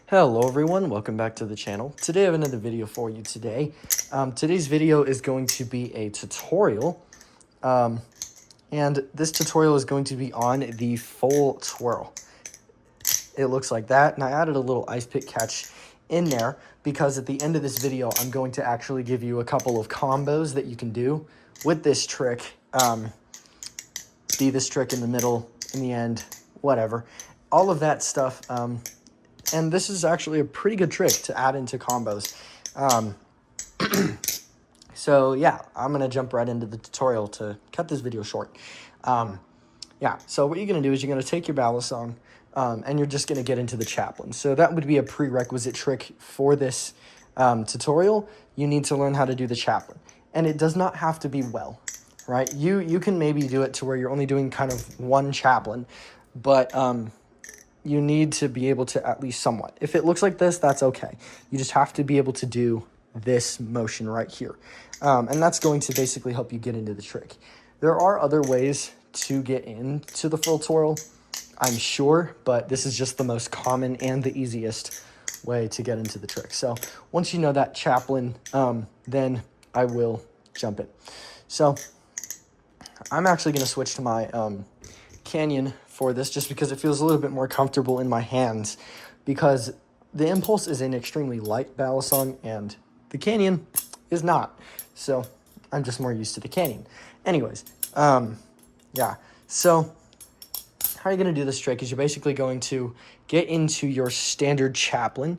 Hello everyone, welcome back to the channel. Today I have another video for you today. Today's video is going to be a tutorial, and this tutorial is going to be on the full twirl. It looks like that, and I added a little ice pick catch in there because at the end of this video I'm going to actually give you a couple of combos that you can do with this trick. Be this trick in the middle, in the end, whatever. All of that stuff. And this is actually a pretty good trick to add into combos. So yeah, I'm going to jump right into the tutorial to cut this video short. Yeah, so what you're going to do is you're going to take your Balisong, and you're just going to get into the chaplain. So that would be a prerequisite trick for this tutorial. You need to learn how to do the chaplain. And it does not have to be well, right? You can maybe do it to where you're only doing kind of one chaplain, but you need to be able to at least somewhat. If it looks like this, that's okay. You just have to be able to do this motion right here. And that's going to basically help you get into the trick. There are other ways to get into the full twirl, I'm sure, but this is just the most common and the easiest way to get into the trick. So once you know that chaplain, then I will jump it. So I'm actually going to switch to my canyon for this just because it feels a little bit more comfortable in my hands, because the impulse is an extremely light Balisong and the canyon is not. So I'm just more used to the canyon. Anyways, yeah. So how you're going to do this trick is you're basically going to get into your standard chaplain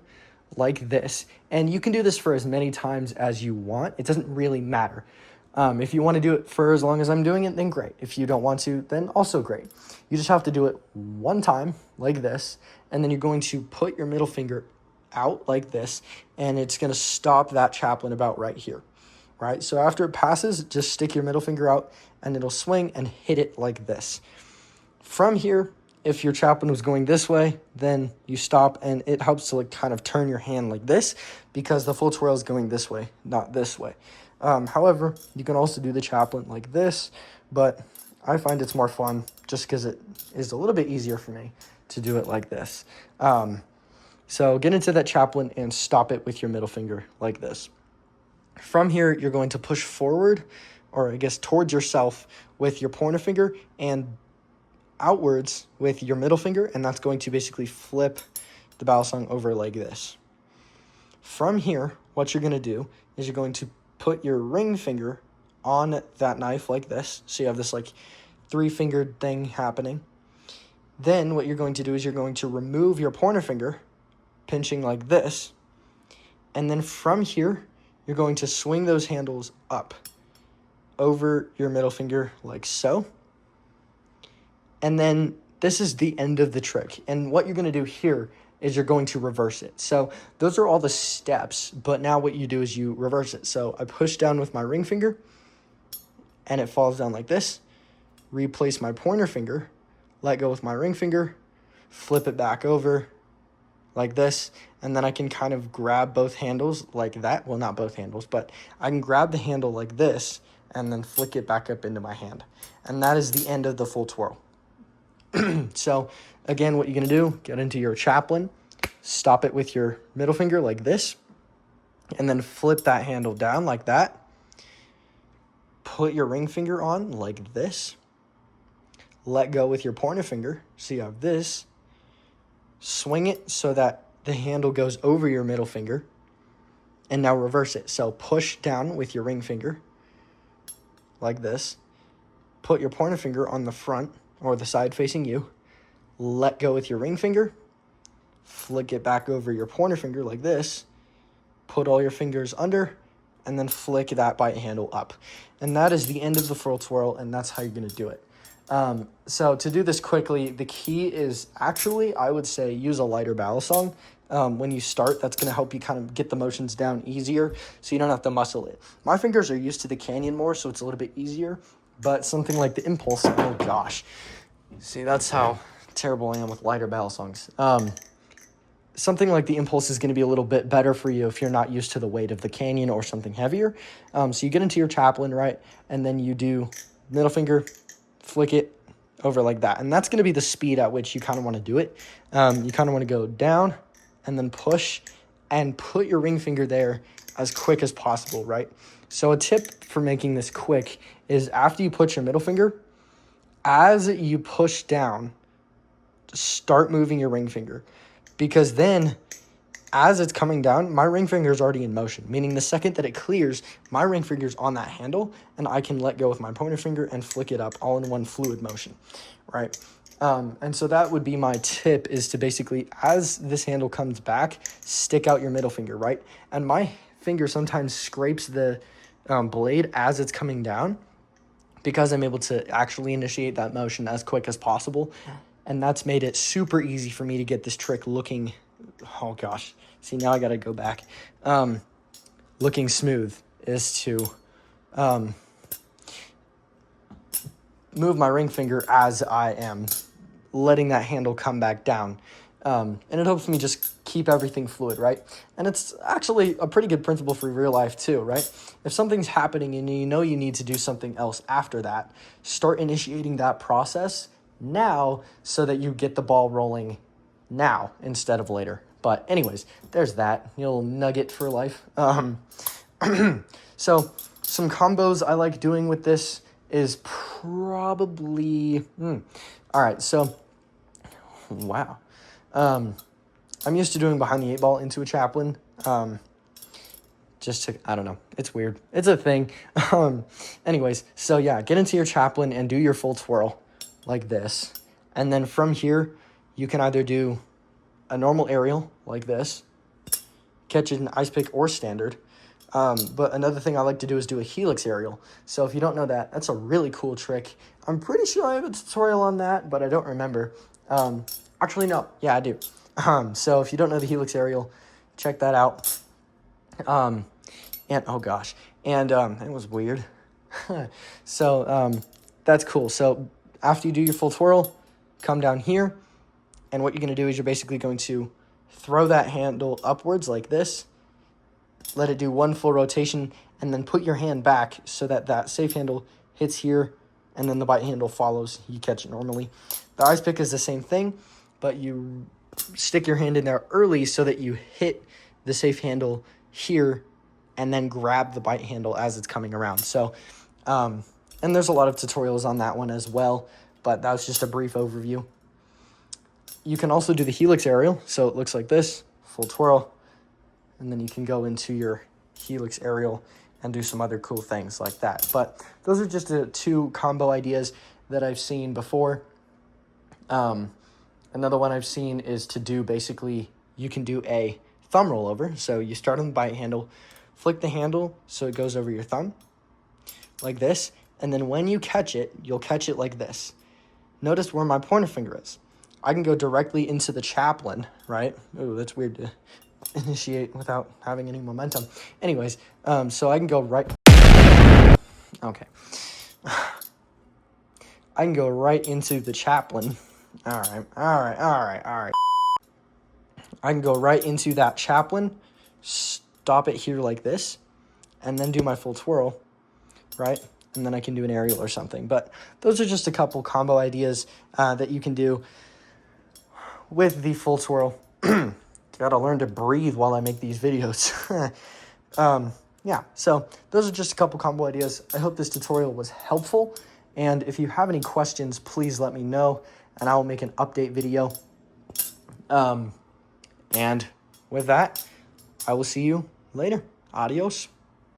like this. And you can do this for as many times as you want. It doesn't really matter. If you want to do it for as long as I'm doing it, then great. If you don't want to, then also great. You just have to do it one time like this, and then you're going to put your middle finger out like this, and it's going to stop that chaplain about right here, right? So after it passes, just stick your middle finger out, and it'll swing and hit it like this. From here, if your chaplain was going this way, then you stop, and it helps to like kind of turn your hand like this because the full twirl is going this way, not this way. However, you can also do the chaplain like this, but I find it's more fun just because it is a little bit easier for me to do it like this. So get into that chaplain and stop it with your middle finger like this. From here, you're going to push forward, or I guess towards yourself with your pointer finger and outwards with your middle finger, and that's going to basically flip the Balisong over like this. From here, what you're going to do is you're going to put your ring finger on that knife like this. So you have this like three-fingered thing happening. Then what you're going to do is you're going to remove your pointer finger, pinching like this. And then from here, you're going to swing those handles up over your middle finger like so. And then this is the end of the trick. And what you're going to do here is you're going to reverse it. So those are all the steps, but now what you do is you reverse it. So I push down with my ring finger, and it falls down like this. Replace my pointer finger, let go with my ring finger, flip it back over like this, and then I can kind of grab both handles like that. Well, not both handles, but I can grab the handle like this and then flick it back up into my hand. And that is the end of the full twirl. So again, what you're going to do, get into your chaplain, stop it with your middle finger like this, and then flip that handle down like that. Put your ring finger on like this. Let go with your pointer finger. So you have this. Swing it so that the handle goes over your middle finger. And now reverse it. So push down with your ring finger like this. Put your pointer finger on the front or the side facing you. Let go with your ring finger. Flick it back over your pointer finger like this. Put all your fingers under, and then flick that bite handle up. And that is the end of the full twirl, and that's how you're going to do it. So to do this quickly, the key is actually, I would say, use a lighter Balisong. When you start, that's going to help you kind of get the motions down easier, so you don't have to muscle it. My fingers are used to the canyon more, so it's a little bit easier, but something like the impulse, oh gosh. See, that's how terrible I am with lighter Balisongs. Something like the impulse is going to be a little bit better for you if you're not used to the weight of the canyon or something heavier. So you get into your chaplain, right? And then you do middle finger, flick it over like that. And that's going to be the speed at which you kind of want to do it. You kind of want to go down and then push and put your ring finger there as quick as possible, right? So a tip for making this quick is after you put your middle finger, as you push down, start moving your ring finger, because then as it's coming down, my ring finger is already in motion, meaning the second that it clears, my ring finger's on that handle, and I can let go with my pointer finger and flick it up all in one fluid motion, right? And so that would be my tip, is to basically, as this handle comes back, stick out your middle finger, right? And my finger sometimes scrapes the blade as it's coming down, because I'm able to actually initiate that motion as quick as possible. And that's made it super easy for me to get this trick looking, oh gosh, see, now I gotta go back. Looking smooth is to move my ring finger as I am letting that handle come back down. And it helps me just keep everything fluid, right? And it's actually a pretty good principle for real life too, right? If something's happening and you know you need to do something else after that, start initiating that process now so that you get the ball rolling now instead of later. But anyways, there's that little nugget for life. So some combos I like doing with this is probably, all right, so, wow. I'm used to doing behind the 8-ball into a chaplain. Just to, I don't know, it's weird. It's a thing. Anyways, so yeah, get into your chaplain and do your full twirl like this. And then from here, you can either do a normal aerial like this, catch an ice pick or standard. But another thing I like to do is do a helix aerial. So if you don't know that, that's a really cool trick. I'm pretty sure I have a tutorial on that, but I don't remember. Actually, no. Yeah, I do. So if you don't know the helix aerial, check that out. And oh gosh. And it was weird. So that's cool. So after you do your full twirl, come down here. And what you're going to do is you're basically going to throw that handle upwards like this. Let it do one full rotation, and then put your hand back so that that safe handle hits here, and then the bite handle follows. You catch it normally. The ice pick is the same thing, but you stick your hand in there early so that you hit the safe handle here and then grab the bite handle as it's coming around. So, and there's a lot of tutorials on that one as well, but that was just a brief overview. You can also do the helix aerial, so it looks like this, full twirl, and then you can go into your helix aerial and do some other cool things like that. But those are just two combo ideas that I've seen before. Another one I've seen is to do basically, you can do a thumb rollover. So you start on the bite handle, flick the handle so it goes over your thumb like this. And then when you catch it, you'll catch it like this. Notice where my pointer finger is. I can go directly into the chaplain, right? Ooh, that's weird to initiate without having any momentum. Anyways, so I can go right. Okay. I can go right into the chaplain. All right. I can go right into that chaplain, stop it here like this, and then do my full twirl, right? And then I can do an aerial or something. But those are just a couple combo ideas that you can do with the full twirl. Gotta learn to breathe while I make these videos. Yeah, so those are just a couple combo ideas. I hope this tutorial was helpful. And if you have any questions, please let me know, and I will make an update video. And with that, I will see you later. Adios.